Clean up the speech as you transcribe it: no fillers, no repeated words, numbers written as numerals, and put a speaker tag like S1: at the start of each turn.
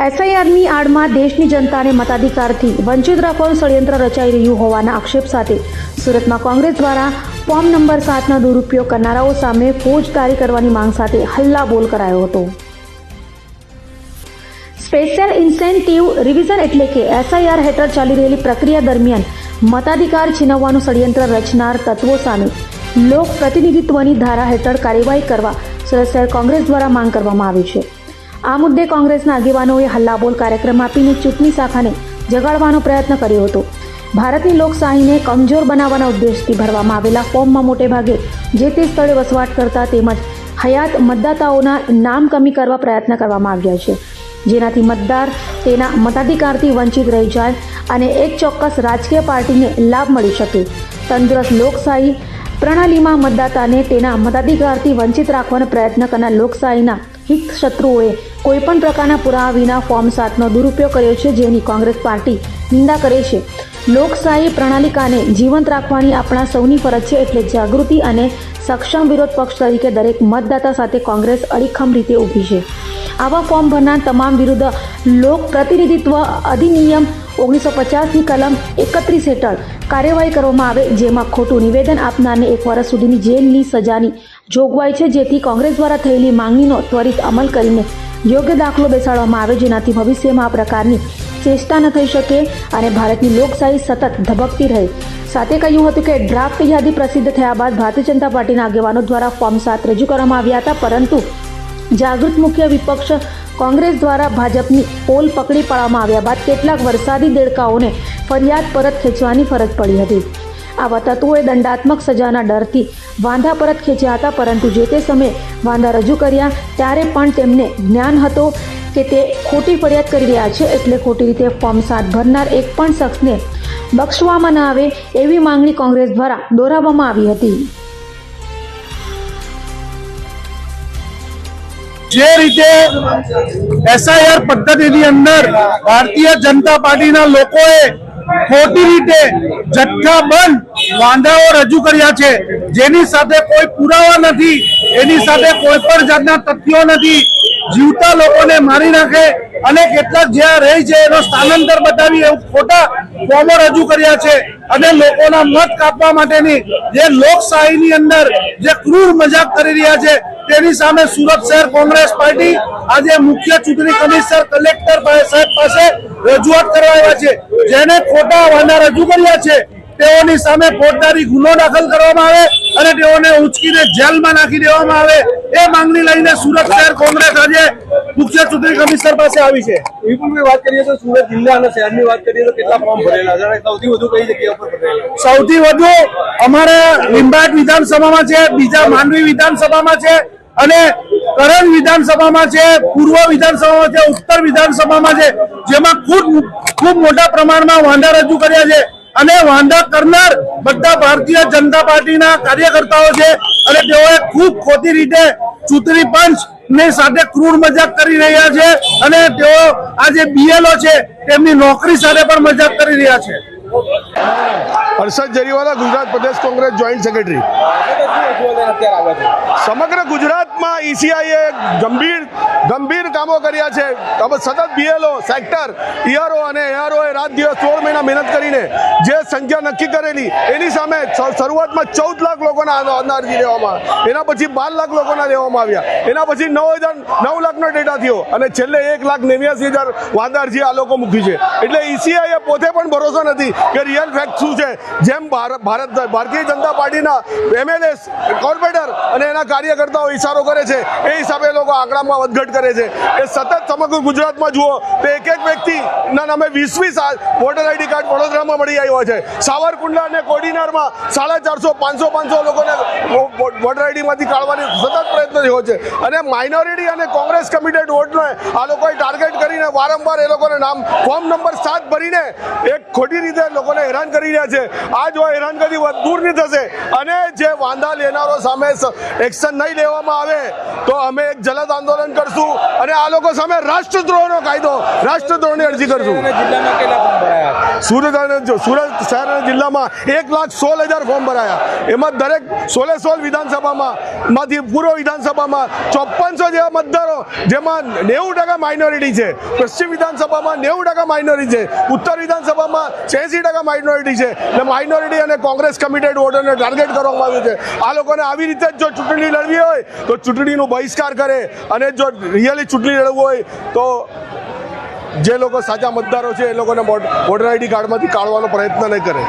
S1: એસઆઈઆરની આડમાં દેશની જનતાને મતાધિકારથી વંચિત રાખવાનું ષડયંત્ર રચાઈ રહ્યું હોવાના આક્ષેપ સાથે સુરતમાં કોંગ્રેસ દ્વારા ફોર્મ નંબર 7ના દુરુપયોગ કરનારાઓ સામે ફોજદારી કરવાની માંગ સાથે હલ્લાબોલ કરાયો હતો। સ્પેશિયલ ઇન્સેન્ટિવ રિવિઝન એટલે કે એસઆઈઆર હેઠળ ચાલી રહેલી પ્રક્રિયા દરમિયાન મતાધિકાર છીનવવાનું ષડયંત્ર રચનાર તત્વો સામે લોક પ્રતિનિધિત્વની ધારા હેઠળ કાર્યવાહી કરવા સુરત શહેર કોંગ્રેસ દ્વારા માંગ કરવામાં આવી છે। આ મુદ્દે કોંગ્રેસના આગેવાનોએ હલ્લાબોલ કાર્યક્રમ આપીને ચૂંટણી શાખાને જગાડવાનો પ્રયત્ન કર્યો હતો। ભારતની લોકશાહીને કમજોર બનાવવાના ઉદ્દેશથી ભરવામાં આવેલા ફોર્મમાં મોટેભાગે જે તે સ્થળે વસવાટ કરતા તેમજ હયાત મતદાતાઓના નામ કમી કરવા પ્રયત્ન કરવામાં આવ્યા છે, જેનાથી મતદાર તેના મતાધિકારથી વંચિત રહી જાય અને એક ચોક્કસ રાજકીય પાર્ટીને લાભ મળી શકે। તંદુરસ્ત લોકશાહી પ્રણાલીમાં મતદાતાને તેના મતાધિકારથી વંચિત રાખવાનો પ્રયત્ન કરનાર લોકશાહીના હિત શત્રુઓએ કોઈપણ પ્રકારના પુરાવા વિના ફોર્મ 7નો દુરુપયોગ કર્યો છે, જેની કોંગ્રેસ પાર્ટી નિંદા કરે છે। લોકશાહી પ્રણાલિકાને જીવંત રાખવાની આપણા સૌની ફરજ છે, એટલે જાગૃતિ અને સક્ષમ વિરોધ પક્ષ તરીકે દરેક મતદાતા સાથે કોંગ્રેસ અડીખમ રીતે ઊભી છે। આવા ફોર્મ ભરનાર તમામ વિરુદ્ધ લોક પ્રતિનિધિત્વ અધિનિયમ 1950ની કલમ 31 હેઠળ કાર્યવાહી કરવામાં આવે, જેમાં ખોટું નિવેદન આપનારને 1 વર્ષ સુધીની જેલની સજાની જોગવાઈ છે, જેથી કોંગ્રેસ દ્વારા થયેલી માંગણીનો ત્વરિત અમલ કરીને યોગ્ય દાખલો બેસાડવામાં આવે, જેનાથી ભવિષ્યમાં આ પ્રકારની ચેષ્ટા ન થઈ શકે અને ભારતની લોકશાહી સતત ધબકતી રહે। સાથે કહ્યું હતું કે ડ્રાફ્ટ યાદી પ્રસિદ્ધ થયા બાદ ભારતીય જનતા પાર્ટીના આગેવાનો દ્વારા ફોર્મ 7 રજૂ કરવામાં આવ્યા હતા, પરંતુ જાગૃત મુખ્ય વિપક્ષ કોંગ્રેસ દ્વારા ભાજપની પોલ પકડી પાડવામાં આવ્યા બાદ કેટલાક વરસાદી દેડકાઓને ફરિયાદ પરત ખેંચવાની ફરજ પડી હતી। આવા તત્વોએ દંડાત્મક સજાના ડરથી વાંધા પરત ખેંચ્યા હતા, પરંતુ જે તે સમયે વાંધા રજૂ કર્યા ત્યારે પણ તેમને જ્ઞાન હતો કે તે ખોટી ફરિયાદ કરી રહ્યા છે, એટલે ખોટી રીતે ફોર્મ 7 ભરનાર એક પણ શખ્સને બક્ષવામાં ન આવે એવી માંગણી કોંગ્રેસ દ્વારા દોહરાવવામાં આવી હતી।
S2: જે રીતે એસઆઈઆર પદ્ધતિની અંદર ભારતીય જનતા પાર્ટીના લોકોએ ખોટી રીતે જથ્થાબંધ વાંધાઓ રજૂ કર્યા છે, જેની સાથે કોઈ પુરાવા નથી, એની સાથે કોઈ પણ જાતના તથ્યો નથી, જીવતા લોકોને મારી નાખે અને કેટલાક જ્યાં રહી છે એનો સ્થાનાંતર બતાવી એવું ખોટા ફોર્મો રજૂ કર્યા છે અને લોકોના મત કાપવા માટેની જે લોકશાહીની અંદર જે ક્રૂર મજાક કરી રહ્યા છે તેની સામે સુરત શહેર કોંગ્રેસ પાર્ટી આજે મુખ્ય ચૂંટણી કમિશનર કલેક્ટર સાહેબ પાસે રજૂઆત કરવા આવ્યા છે। જેને ખોટા વાંધા રજૂ કર્યા છે તેઓની સામે ફોજદારી ગુનો દાખલ કરવામાં આવે અને તેઓને ઉચકીને જેલમાં નાખી દેવામાં આવે એ માંગણી લઈને સુરત શહેર કોંગ્રેસ આજે મુખ્ય ચૂંટણી કમિશનર પાસે આવી છે।
S3: વિપુલભાઈ, વાત કરીએ તો સુરત જિલ્લા અને શહેરની વાત કરીએ તો કેટલા ફોર્મ ભરેલા છે? સૌથી વધુ કઈ જગ્યા પર ભરેલા?
S2: સૌથી વધુ અમારા લીંબાયત વિધાનસભામાં છે, બીજા માંડવી વિધાનસભામાં છે અને કરણ વિધાનસભામાં છે, પૂર્વ વિધાનસભામાં છે, ઉત્તર વિધાનસભામાં છે, જેમાં ખૂબ મોટા પ્રમાણમાં વાંધા રજૂ કર્યા છે અને વાંધા કરનાર બધા ભારતીય જનતા પાર્ટીના કાર્યકર્તાઓ છે અને તેઓએ ખૂબ ખોટી રીતે ચૂંટણી પંચ ને સાથે ક્રૂર મજાક કરી રહ્યા છે અને તેઓ આ જે બીએલઓ છે તેમની નોકરી સાથે પણ મજાક કરી રહ્યા છે।
S4: હર્ષદ જરીવાલા, ગુજરાત પ્રદેશ કોંગ્રેસ જોઈન્ટ સેક્રેટરી। સમગ્ર ગુજરાતમાં ઈસીઆઈએ ગંભીર કામો કર્યા છે। સતત બીએલઓ, સેક્ટર, ઈઆરઓ અને એઆરઓએ રાત દિવસ 16 મહિના મહેનત કરીને જે સંખ્યા નક્કી કરેલી એની સામે શરૂઆતમાં 14 લાખ લોકોના અરજી લેવામાં આવ્યા, એના પછી 12 લાખ લોકોના લેવામાં આવ્યા, એના પછી 9 લાખનો ડેટા થયો અને છેલ્લે 1,89,000 વાંધા અરજી આ લોકો મૂકી છે। એટલે ઈસીઆઈએ પોતે પણ ભરોસો નથી કે રિયલ ફેક્ટ શું છે। જેમ ભારતીય જનતા પાર્ટીના એમએલએ, કોર્પોરેટર અને એના કાર્યકર્તાઓ ઇશારો કરે છે એ હિસાબે લોકો આંકડામાં વધઘટ કરે છે। એ સતત સમગ્ર ગુજરાતમાં જુઓ તો એક વ્યક્તિના નામે 20 વોટર આઈડી કાર્ડ વડોદરામાં મળી આવ્યા છે। સાવરકુંડલા અને કોડીનારમાં 450, 500 લોકોને વોટર આઈડીમાંથી કાઢવાની સતત પ્રયત્ન થયો છે અને માઇનોરિટી અને કોંગ્રેસ કમિટેડ વોટને આ લોકોએ ટાર્ગેટ કરીને વારંવાર એ લોકોને નામ ફોર્મ નંબર 7 ભરીને એક ખોટી રીતે લોકોને હેરાન કરી રહ્યા છે। આ જો હેરાનગતિ દૂર નહીં થશે અને જે વાંધા લેનાર કરનારો સામે એક્શન નહીં લેવામાં આવે તો અમે એક જલદ આંદોલન કરશું અને આ લોકો સામે રાષ્ટ્રદ્રોહનો કાયદો, રાષ્ટ્રદ્રોહની અરજી કરશું.
S3: જિલ્લામાં કેટલા ફોર્મ ભરાયા?
S4: સુરત શહેર અને જિલ્લામાં 1,16,000 ફોર્મ ભરાયા. એમાં દરેક 16 વિધાનસભામાંથી પૂર્વ વિધાનસભામાં 5400 જેવા મતદારો, જેમાં 90% માઇનોરિટી છે. પશ્ચિમ વિધાનસભામાં 90% માઇનોરિટી છે. ઉત્તર વિધાનસભામાં 86% માઇનોરિટી છે. એટલે માઇનોરિટી અને કોંગ્રેસ કમિટેડ વોટરને ટાર્ગેટ કરવામાં આવ્યું છે. આ લોકોને આવી રીતે જો ચૂંટણી લડવી હોય તો ચૂંટણીનો બહિષ્કાર કરે અને જો રિયલી ચૂંટણી લડવું હોય તો જે લોકો સાચા મતદારો છે એ લોકોને વોટર આઈડી કાર્ડમાંથી કાઢવાનો પ્રયત્ન નહીં કરે.